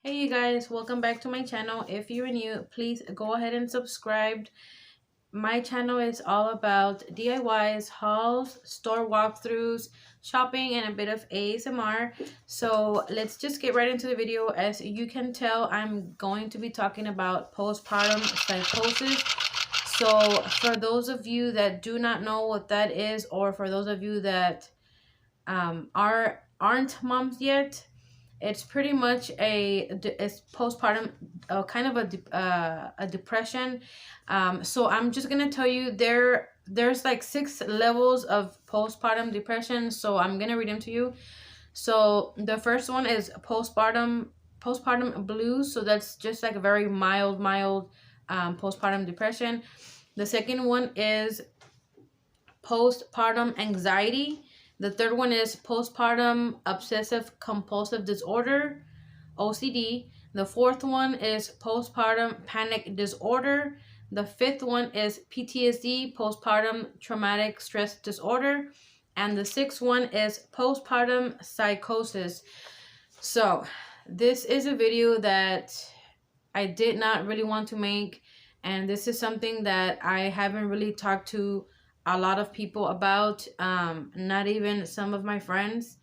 Hey you guys, welcome back to my channel. If you're new, please go ahead and subscribe. My channel is all about DIYs, hauls, store walkthroughs, shopping, and a bit of ASMR. So let's just get right into the video. As you can tell, I'm going to be talking about postpartum psychosis. So for those of you that do not know what that is, or for those of you that aren't moms yet, it's pretty much it's postpartum, kind of a depression. So I'm just gonna tell you there's like 6 levels of postpartum depression. So I'm gonna read them to you. So the first one is postpartum blues. So that's just like a very mild postpartum depression. The second one is postpartum anxiety. The third one is postpartum obsessive compulsive disorder, OCD. The fourth one is postpartum panic disorder. The fifth one is PTSD, postpartum traumatic stress disorder. And the sixth one is postpartum psychosis. So this is a video that I did not really want to make. And this is something that I haven't really talked to a lot of people about, not even some of my friends.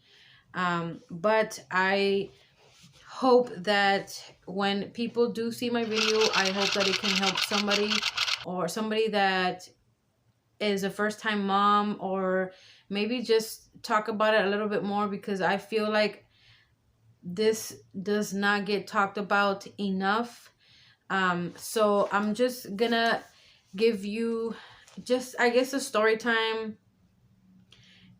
But I hope that when people do see my video, I hope that it can help somebody, or somebody that is a first-time mom, or maybe just talk about it a little bit more, because I feel like this does not get talked about enough. So I'm just gonna give you just, I guess, a story time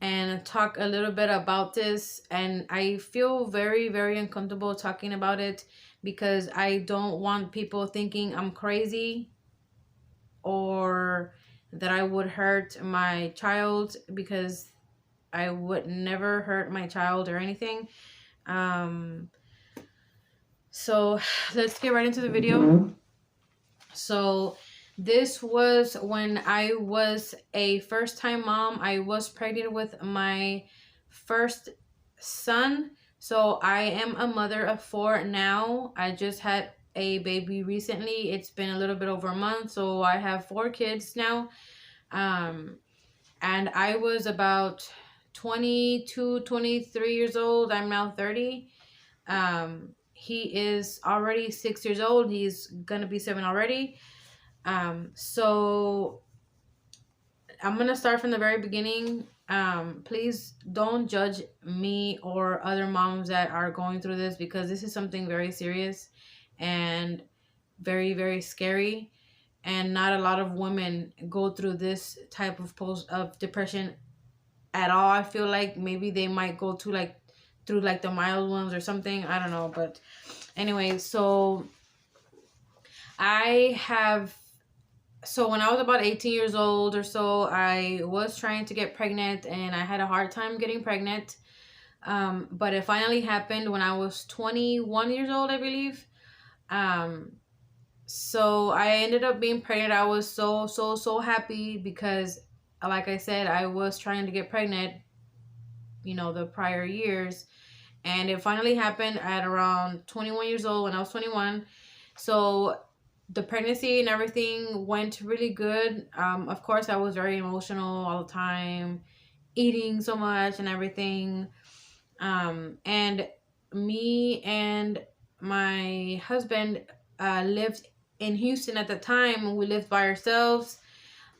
and talk a little bit about this. And I feel very, very uncomfortable talking about it, because I don't want people thinking I'm crazy or that I would hurt my child, because I would never hurt my child or anything. So let's get right into the video. So this was when I was a first-time mom. I was pregnant with my first son. So I am a mother of 4 now. I just had a baby recently. It's been a little bit over a month. So I have 4 kids now. And I was about 22, 23 years old. I'm now 30. He is already 6 years old. He's gonna be 7 already. So I'm gonna start from the very beginning. Please don't judge me or other moms that are going through this, because this is something very serious and very, very scary. And not a lot of women go through this type of depression at all. I feel like maybe they might go through the mild ones or something. I don't know. But anyway, so when I was about 18 years old or so, I was trying to get pregnant, and I had a hard time getting pregnant. But it finally happened when I was 21 years old, I believe. So I ended up being pregnant. I was so happy, because like I said, I was trying to get pregnant, the prior years. And it finally happened at around 21 years old, when I was 21. So the pregnancy and everything went really good. Of course, I was very emotional all the time, eating so much and everything. And me and my husband lived in Houston at the time. We lived by ourselves.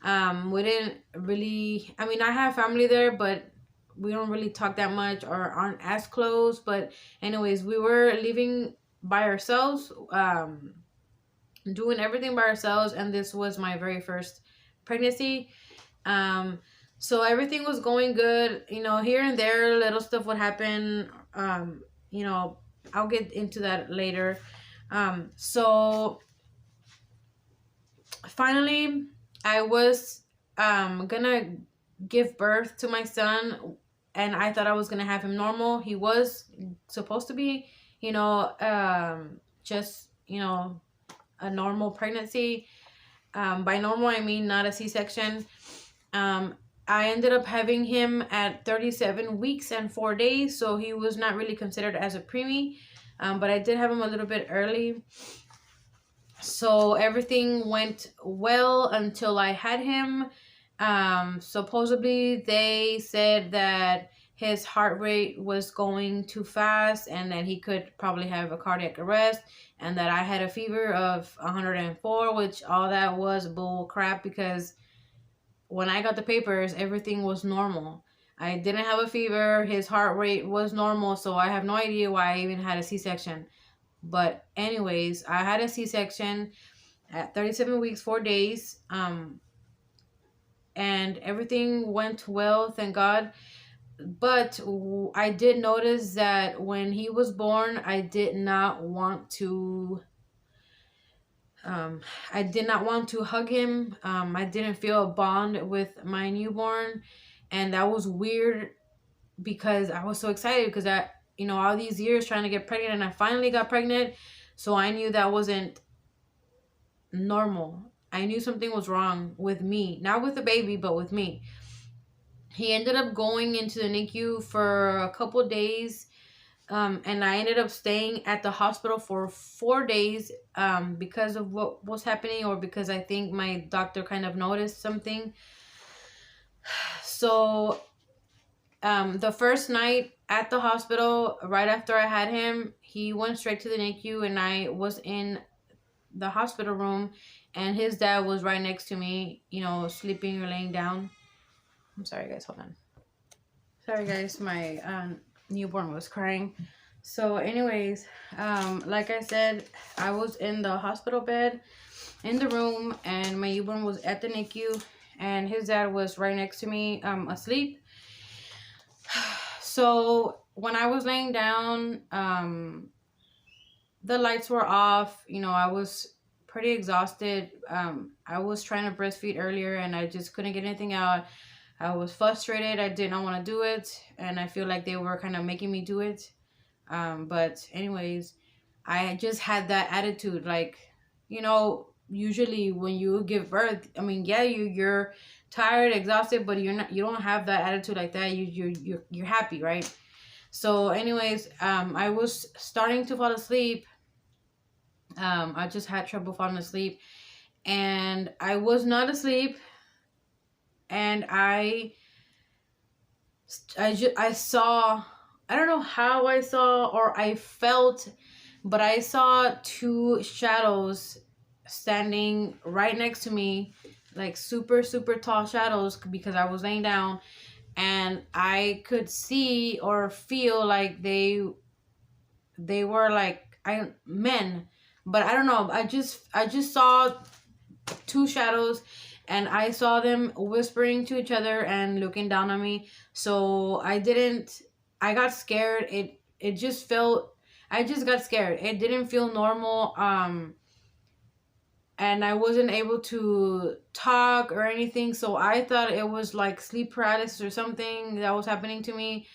We didn't really, I have family there, but we don't really talk that much or aren't as close. But anyways, we were living by ourselves, doing everything by ourselves, and this was my very first pregnancy. So everything was going good. Here and there little stuff would happen. I'll get into that later. So finally I was gonna give birth to my son, and I thought I was gonna have him normal. He was supposed to be, just a normal pregnancy. By normal, I mean not a C-section. I ended up having him at 37 weeks and 4 days, so he was not really considered as a preemie. but I did have him a little bit early. So everything went well until I had him. Supposedly they said that his heart rate was going too fast and that he could probably have a cardiac arrest, and that I had a fever of 104, which all that was bull crap, because when I got the papers, everything was normal. I didn't have a fever, his heart rate was normal, so I have no idea why I even had a C-section. But anyways, I had a C-section at 37 weeks, 4 days. And everything went well, thank God. But I did notice that when he was born, I did not want to hug him. I didn't feel a bond with my newborn, and that was weird because I was so excited because all these years trying to get pregnant, and I finally got pregnant. So I knew that wasn't normal. I knew something was wrong with me, not with the baby, but with me. He ended up going into the NICU for a couple of days, and I ended up staying at the hospital for 4 days because of what was happening, or because I think my doctor kind of noticed something. So the first night at the hospital, right after I had him, he went straight to the NICU, and I was in the hospital room, and his dad was right next to me, sleeping or laying down. I'm sorry, guys. Hold on. Sorry, guys. My newborn was crying. So, anyways, like I said, I was in the hospital bed in the room, and my newborn was at the NICU, and his dad was right next to me, asleep. So, when I was laying down, the lights were off. I was pretty exhausted. I was trying to breastfeed earlier, and I just couldn't get anything out. I was frustrated. I did not want to do it, and I feel like they were kind of making me do it. But anyways, I just had that attitude, like, usually when you give birth, I mean, yeah, you're tired, exhausted, but you don't have that attitude like that. You're happy, right? So anyways, I was starting to fall asleep. I just had trouble falling asleep, and I was not asleep, and I saw, I don't know how I saw or I felt, but I saw two shadows standing right next to me, like super, super tall shadows, because I was laying down, and I could see or feel like they were like men, but I don't know. I just saw two shadows, and I saw them whispering to each other and looking down on me. So I got scared. It just felt, I just got scared. It didn't feel normal. And I wasn't able to talk or anything. So I thought it was like sleep paralysis or something that was happening to me.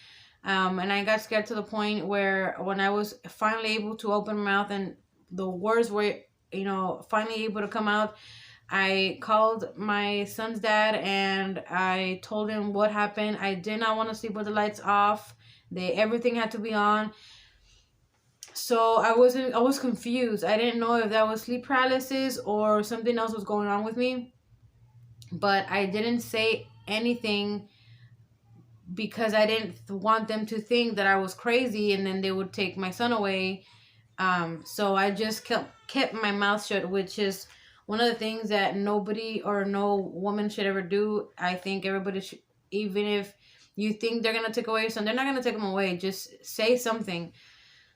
And I got scared to the point where when I was finally able to open my mouth and the words were, finally able to come out, I called my son's dad and I told him what happened. I did not want to sleep with the lights off. Everything had to be on. So I was confused. I didn't know if that was sleep paralysis or something else was going on with me. But I didn't say anything because I didn't want them to think that I was crazy and then they would take my son away. So I just kept my mouth shut, which is one of the things that nobody or no woman should ever do. I think everybody should, even if you think they're going to take away your son, they're not going to take him away. Just say something.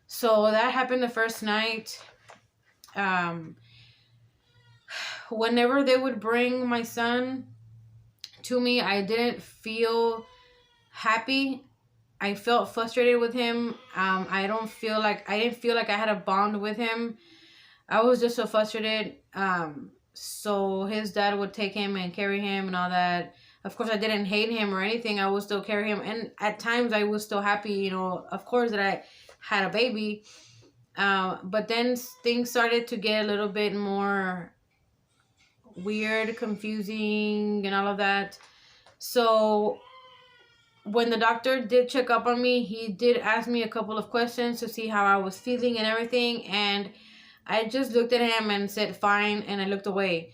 So that happened the first night. Whenever they would bring my son to me, I didn't feel happy. I felt frustrated with him. I didn't feel like I had a bond with him. I was just so frustrated. So his dad would take him and carry him and all that. Of course, I didn't hate him or anything. I would still carry him. And at times I was still happy, of course, that I had a baby. But then things started to get a little bit more weird, confusing, and all of that. So when the doctor did check up on me, he did ask me a couple of questions to see how I was feeling and everything, and I just looked at him and said fine, and I looked away.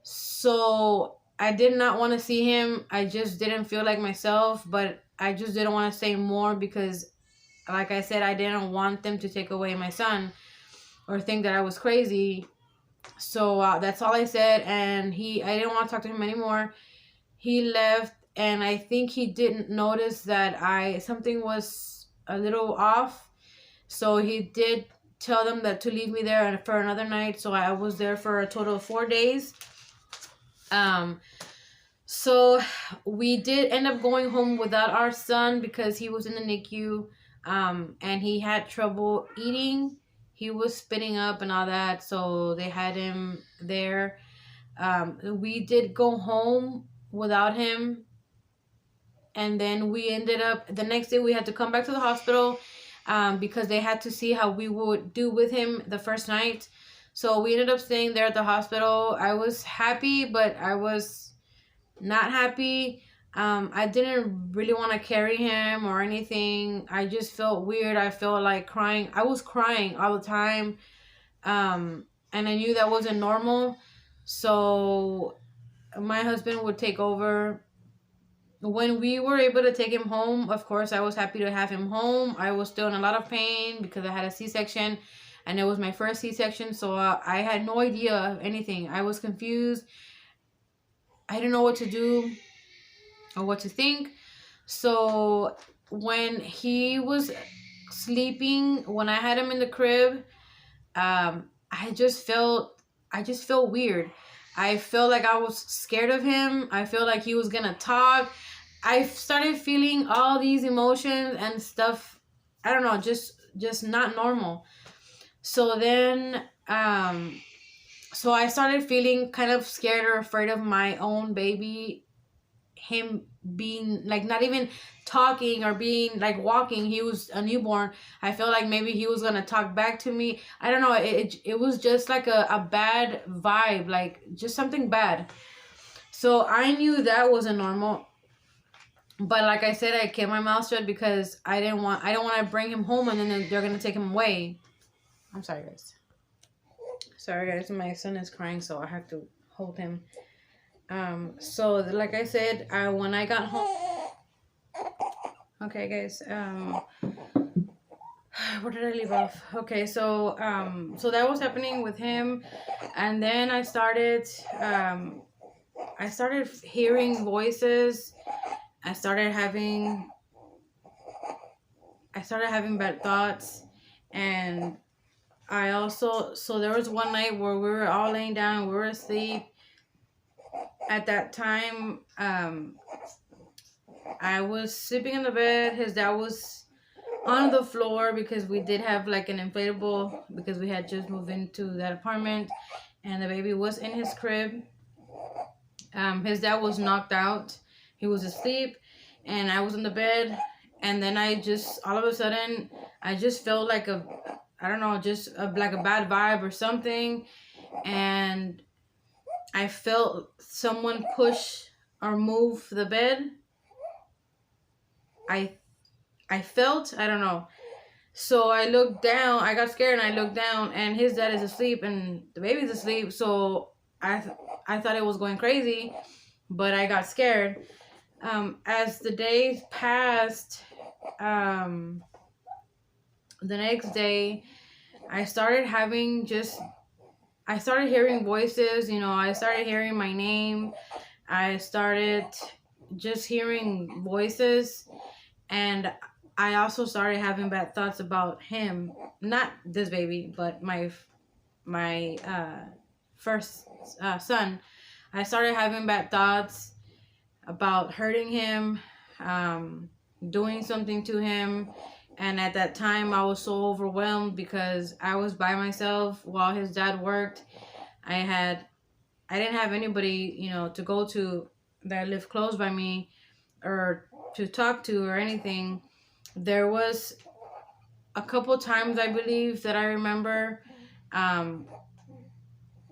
So I did not want to see him. I just didn't feel like myself, but I just didn't want to say more because, like I said, I didn't want them to take away my son or think that I was crazy. So that's all I said, and I didn't want to talk to him anymore. He left, and I think he didn't notice that something was a little off. So he did tell them that to leave me there for another night. So I was there for a total of 4 days. So we did end up going home without our son because he was in the NICU, and he had trouble eating. He was spitting up and all that, so they had him there. We did go home without him, and then we ended up, the next day we had to come back to the hospital because they had to see how we would do with him the first night. So we ended up staying there at the hospital. I was happy, but I was not happy. I didn't really want to carry him or anything. I just felt weird. I felt like crying. I was crying all the time. And I knew that wasn't normal. So my husband would take over. When we were able to take him home, of course, I was happy to have him home. I was still in a lot of pain because I had a C-section, and it was my first C-section, so I had no idea of anything. I was confused. I didn't know what to do or what to think. So when he was sleeping, when I had him in the crib, I just felt weird. I felt like I was scared of him. I felt like he was gonna talk. I started feeling all these emotions and stuff. I don't know, just not normal. So then, so I started feeling kind of scared or afraid of my own baby. Him being like not even talking or being like walking. He was a newborn. I felt like maybe he was gonna talk back to me. I don't know. It was just like a bad vibe, like just something bad. So I knew that wasn't normal. But like I said, I kept my mouth shut because I don't want to bring him home and then they're gonna take him away. I'm sorry, guys. Sorry, guys. My son is crying, so I have to hold him. So like I said, when I got home, okay, guys, where did I leave off? Okay, so that was happening with him, and then I started hearing voices. I started having bad thoughts, and I also, so there was one night where we were all laying down, we were asleep. At that time, I was sleeping in the bed. His dad was on the floor because we did have like an inflatable because we had just moved into that apartment, and the baby was in his crib. His dad was knocked out. He was asleep, and I was in the bed, and then I just, all of a sudden, I just felt like I don't know, just like a bad vibe or something, and I felt someone push or move the bed. I felt, I don't know. So I looked down, I got scared and I looked down, and his dad is asleep and the baby's asleep. So I thought it was going crazy, but I got scared. As the days passed, the next day, I started hearing voices, I started hearing my name. I started just hearing voices, and I also started having bad thoughts about him. Not this baby, but my first son. I started having bad thoughts about hurting him, doing something to him. And at that time, I was so overwhelmed because I was by myself while his dad worked. I didn't have anybody, to go to that lived close by me or to talk to or anything. There was a couple times, I believe, that I remember that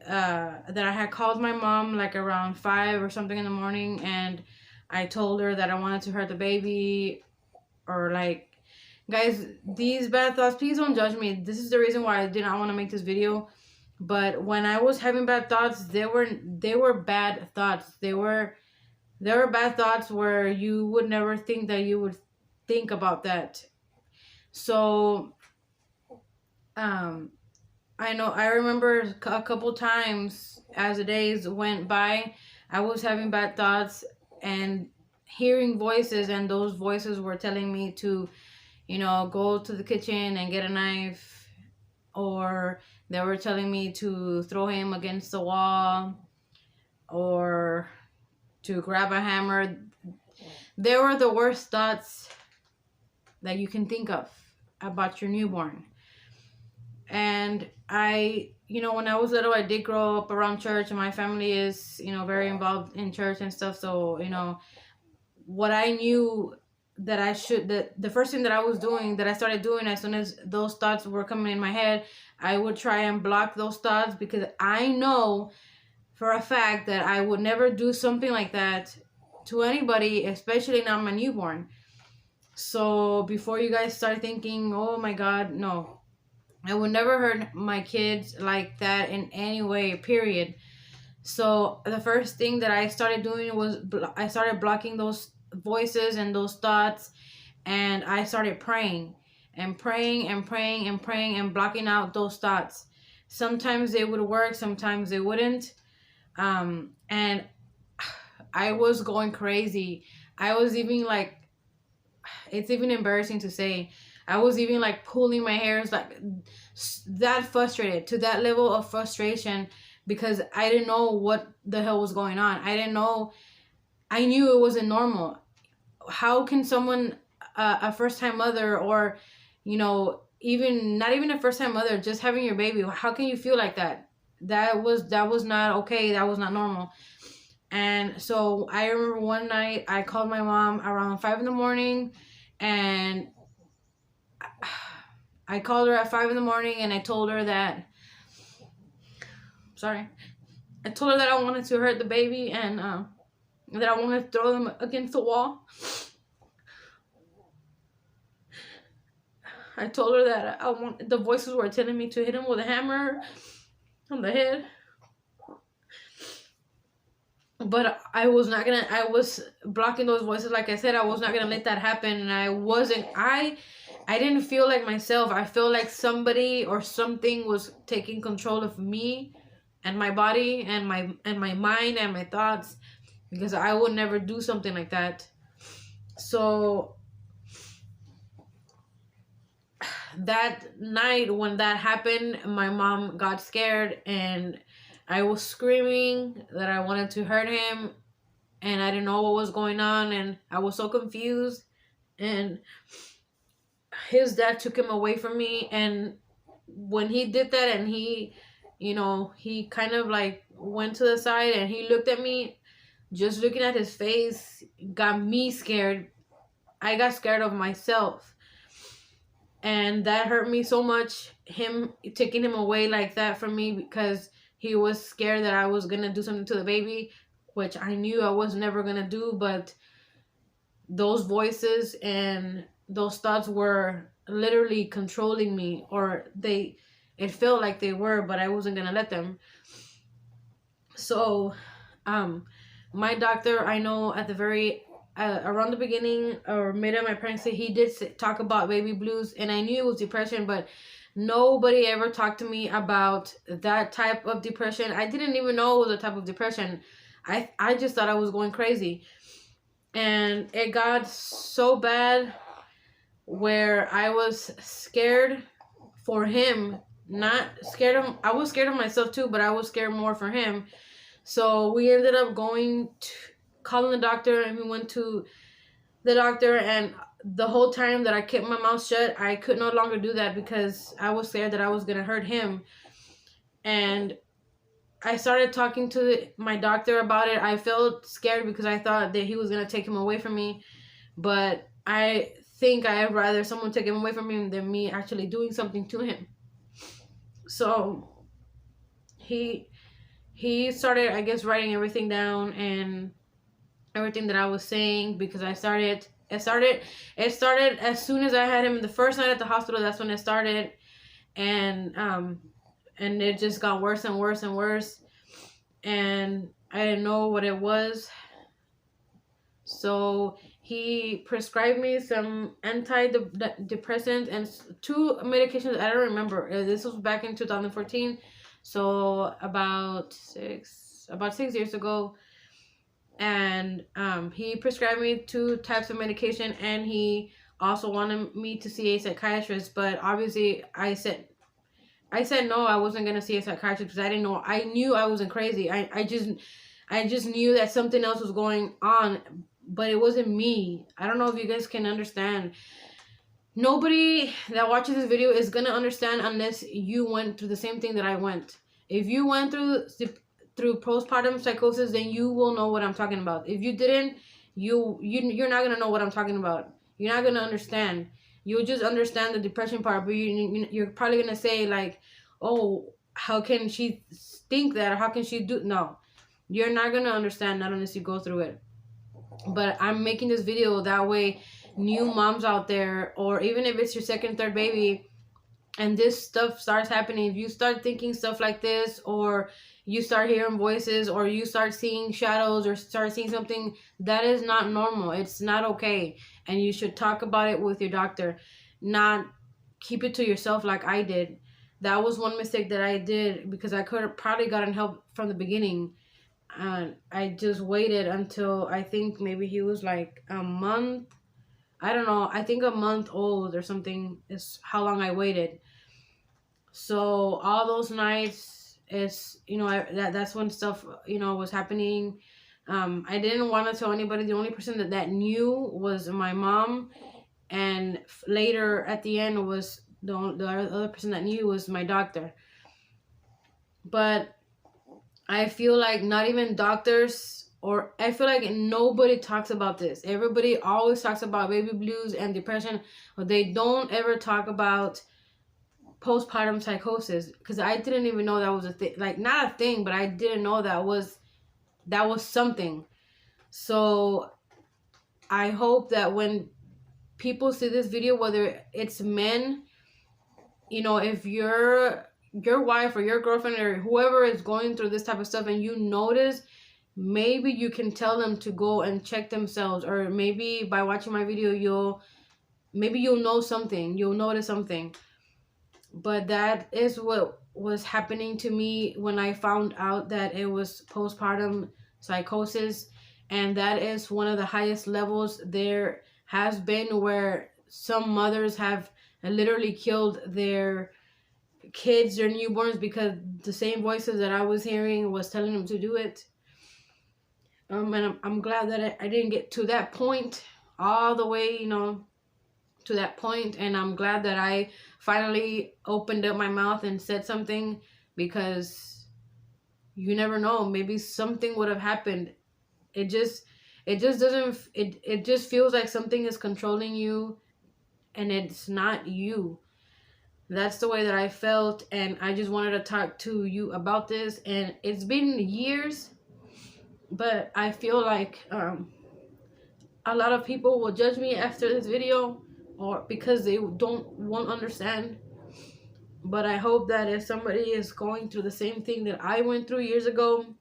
I had called my mom like around 5 or something in the morning, and I told her that I wanted to hurt the baby, or like, guys, these bad thoughts, please don't judge me. This is the reason why I did not want to make this video. But when I was having bad thoughts, they were bad thoughts. They were bad thoughts where you would never think that you would think about that. So I remember a couple times as the days went by, I was having bad thoughts and hearing voices, and those voices were telling me to, go to the kitchen and get a knife, or they were telling me to throw him against the wall, or to grab a hammer. They were the worst thoughts that you can think of about your newborn. And when I was little, I did grow up around church, and my family is, very involved in church and stuff. So, what I knew that the first thing that I started doing as soon as those thoughts were coming in my head, I would try and block those thoughts, because I know for a fact that I would never do something like that to anybody, especially not my newborn. So before you guys start thinking, oh my God, no, I would never hurt my kids like that in any way, period. So the first thing that I started doing was I started blocking those voices and those thoughts, and I started praying and praying and praying and praying and blocking out those thoughts. Sometimes they would work, sometimes they wouldn't. And I was going crazy. I was even like, it's even embarrassing to say, I was even like pulling my hairs, like that frustrated, to that level of frustration, because I didn't know what the hell was going on. I knew it wasn't normal. How can someone, a first-time mother, or, even not even a first-time mother, just having your baby, how can you feel like that? That was not okay. That was not normal. And so I remember one night I called my mom around 5 a.m, and I called her at 5 a.m, and I told her that, I told her that I wanted to hurt the baby, and that I wanted to throw them against the wall. I told her that the voices were telling me to hit him with a hammer on the head. But I was blocking those voices. Like I said, I was not gonna let that happen. And I didn't feel like myself. I felt like somebody or something was taking control of me and my body and my mind and my thoughts, because I would never do something like that. So that night when that happened, my mom got scared, and I was screaming that I wanted to hurt him, and I didn't know what was going on, and I was so confused. And his dad took him away from me, and when he did that, and he kind of like went to the side and he looked at me, just looking at his face got me scared. I got scared of myself. And that hurt me so much, him taking him away like that from me, because he was scared that I was going to do something to the baby, which I knew I was never going to do. But those voices and those thoughts were literally controlling me, or it felt like they were, but I wasn't going to let them. So my doctor, I know at the very around the beginning or mid of my pregnancy, he did talk about baby blues, and I knew it was depression, but nobody ever talked to me about that type of depression. I didn't even know it was a type of depression. I just thought I was going crazy. And it got so bad where I was scared for him. Not scared of, I was scared of myself too, but I was scared more for him. So we ended up calling the doctor, and we went to the doctor, and the whole time that I kept my mouth shut, I could no longer do that, because I was scared that I was going to hurt him. And I started talking to my doctor about it. I felt scared because I thought that he was going to take him away from me, but I think I'd rather someone take him away from him than me actually doing something to him. So he started, I guess, writing everything down, and everything that I was saying, because it started as soon as I had him the first night at the hospital. That's when it started. And it just got worse and worse and worse, and I didn't know what it was. So he prescribed me some antidepressants and 2 medications. I don't remember. This was back in 2014, so about 6 years ago. And he prescribed me 2 types of medication, and he also wanted me to see a psychiatrist. But obviously, I said no. I wasn't gonna see a psychiatrist because I didn't know. I knew I wasn't crazy. I just knew that something else was going on, but it wasn't me. I don't know if you guys can understand. Nobody that watches this video is gonna understand unless you went through the same thing that I went. If you went through postpartum psychosis, then you will know what I'm talking about. If you didn't, you're not gonna know what I'm talking about. You're not gonna understand. You'll just understand the depression part, but you're probably gonna say like, "Oh, how can she think that? Or how can she do?" No, you're not gonna understand not unless you go through it. But I'm making this video that way new moms out there, or even if it's your second, third baby, and this stuff starts happening, if you start thinking stuff like this, or you start hearing voices, or you start seeing shadows, or start seeing something, that is not normal. It's not okay. And you should talk about it with your doctor, not keep it to yourself like I did. That was one mistake that I did, because I could have probably gotten help from the beginning. And I just waited until, I think maybe he was like a month. I don't know. I think a month old or something is how long I waited. So all those nights is, that's when stuff, was happening. I didn't want to tell anybody. The only person that knew was my mom. And later at the end was the other person that knew was my doctor. But I feel like not even doctors, or I feel like nobody talks about this. Everybody always talks about baby blues and depression, but they don't ever talk about postpartum psychosis, because I didn't even know that was a thing. Like, not a thing, but I didn't know that was something. So I hope that when people see this video, whether it's men, if your wife or your girlfriend or whoever is going through this type of stuff, and you notice, maybe you can tell them to go and check themselves, or maybe by watching my video you'll know something, you'll notice something. But that is what was happening to me when I found out that it was postpartum psychosis. And that is one of the highest levels there has been, where some mothers have literally killed their kids, their newborns, because the same voices that I was hearing was telling them to do it. And I'm glad that I didn't get to that point all the way, to that point. And I'm glad that I finally opened up my mouth and said something, because you never know, maybe something would have happened. It just feels like something is controlling you, and it's not you. That's the way that I felt, and I just wanted to talk to you about this. And it's been years, but I feel like a lot of people will judge me after this video, or because they won't understand. But I hope that if somebody is going through the same thing that I went through years ago,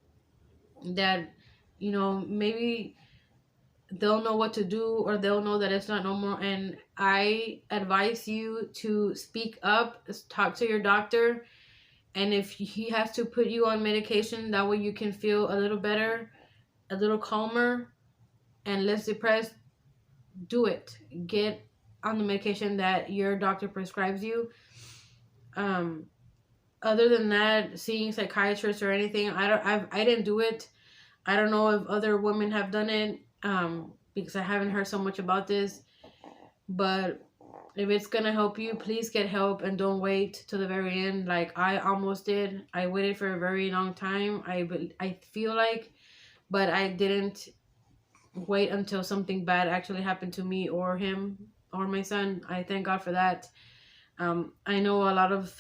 that maybe they'll know what to do, or they'll know that it's not normal. And I advise you to speak up, talk to your doctor, and if he has to put you on medication, that way you can feel a little better, a little calmer, and less depressed, do it. Get on the medication that your doctor prescribes you. Other than that, seeing psychiatrists or anything, I didn't do it. I don't know if other women have done it, because I haven't heard so much about this. But if it's gonna help you, please get help, and don't wait till the very end like I almost did. I waited for a very long time, I feel like, but I didn't wait until something bad actually happened to me or him or my son. I thank God for that. I know a lot of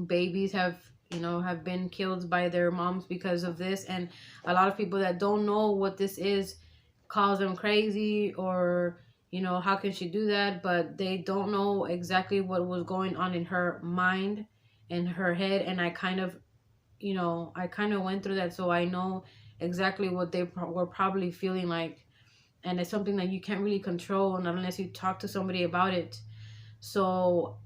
babies have you know, have been killed by their moms because of this. And a lot of people that don't know what this is calls them crazy, or, you know, how can she do that? But they don't know exactly what was going on in her mind, in her head. And I kind of, you know, I kind of went through that, so I know exactly what they were probably feeling like. And it's something that you can't really control unless you talk to somebody about it. So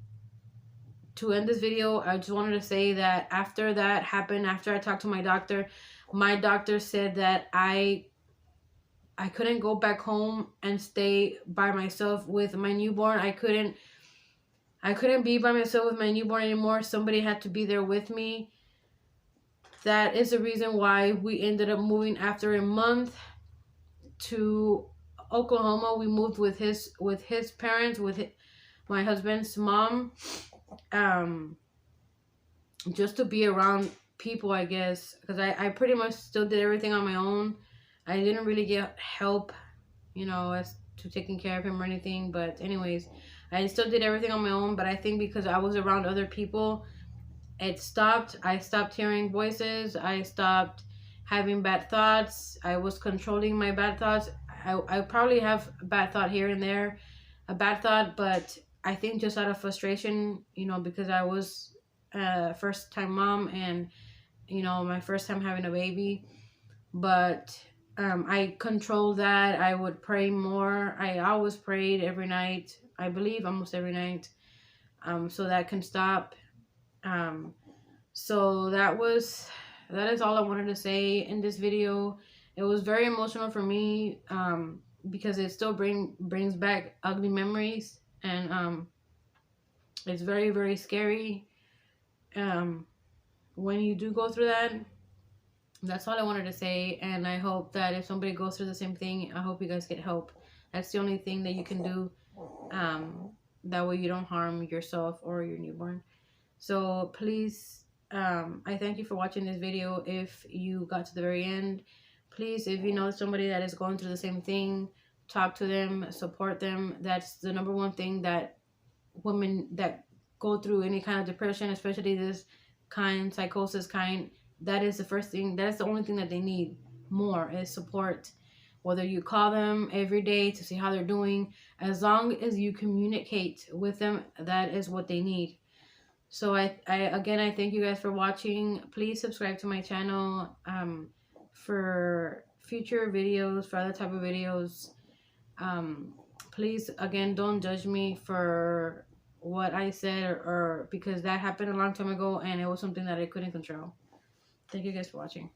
to end this video, I just wanted to say that after that happened, after I talked to my doctor said that I couldn't go back home and stay by myself with my newborn. I couldn't be by myself with my newborn anymore. Somebody had to be there with me. That is the reason why we ended up moving after a month to Oklahoma. We moved with his parents, my husband's mom, just to be around people, I guess, because I pretty much still did everything on my own. I didn't really get help, you know, as to taking care of him or anything. But anyways, I still did everything on my own. But I think because I was around other people, it stopped. I stopped hearing voices. I stopped having bad thoughts. I was controlling my bad thoughts. I probably have a bad thought here and there, a bad thought, but I think just out of frustration, you know, because I was a first time mom, and, you know, my first time having a baby. But I controlled that. I would pray more. I always prayed every night, I believe almost every night, so that can stop. So that is all I wanted to say in this video. It was very emotional for me, because it still brings back ugly memories, and it's very, very scary when you do go through that. That's all I wanted to say, and I hope that if somebody goes through the same thing, I hope you guys get help. That's the only thing that you can do, that way you don't harm yourself or your newborn. So please, I thank you for watching this video. If you got to the very end, please, if you know somebody that is going through the same thing, talk to them, support them. That's the number one thing that women that go through any kind of depression, especially this kind, psychosis kind, that is the first thing, that is the only thing that they need more, is support. Whether you call them every day to see how they're doing, as long as you communicate with them, that is what they need. So I thank you guys for watching. Please subscribe to my channel for future videos, for other type of videos. Please, again, don't judge me for what I said, or because that happened a long time ago and it was something that I couldn't control. Thank you guys for watching.